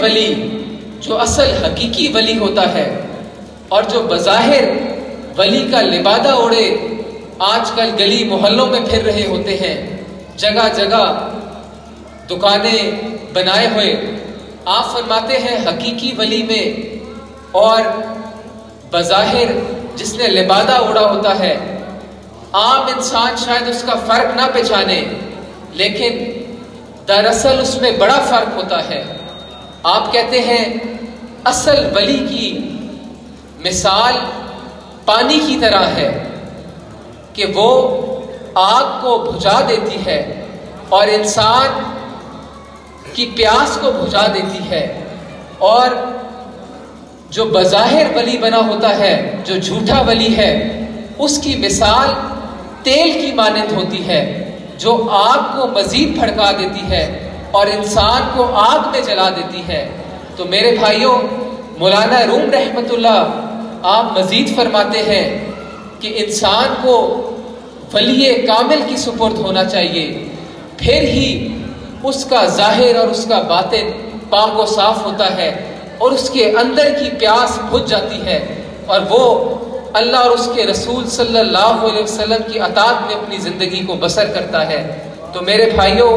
वली, जो असल हकीकी वली होता है, और जो बज़ाहिर वली का लिबादा ओढ़े आजकल गली मोहल्लों में फिर रहे होते हैं, जगह जगह दुकानें बनाए हुए, आप फरमाते हैं हकीकी वली में और बज़ाहिर जिसने लिबादा ओढ़ा होता है, आम इंसान शायद उसका फर्क ना पहचाने, लेकिन दरअसल उसमें बड़ा फर्क होता है। आप कहते हैं असल वली की मिसाल पानी की तरह है कि वो आग को बुझा देती है और इंसान की प्यास को बुझा देती है। और जो बज़ाहिर वली बना होता है, जो झूठा वली है, उसकी मिसाल तेल की मानंद होती है, जो आग को मजीद भड़का देती है और इंसान को आग में जला देती है। तो मेरे भाइयों, मौलाना रूम रहमतुल्लाह आप मजीद फरमाते हैं कि इंसान को वली कामिल की सुपुर्द होना चाहिए, फिर ही उसका जाहिर और उसका बातिन पाक व साफ होता है और उसके अंदर की प्यास बुझ जाती है और वो अल्लाह और उसके रसूल सल्लल्लाहु अलैहि वसल्लम की अताअत में अपनी ज़िंदगी को बसर करता है। तो मेरे भाइयों,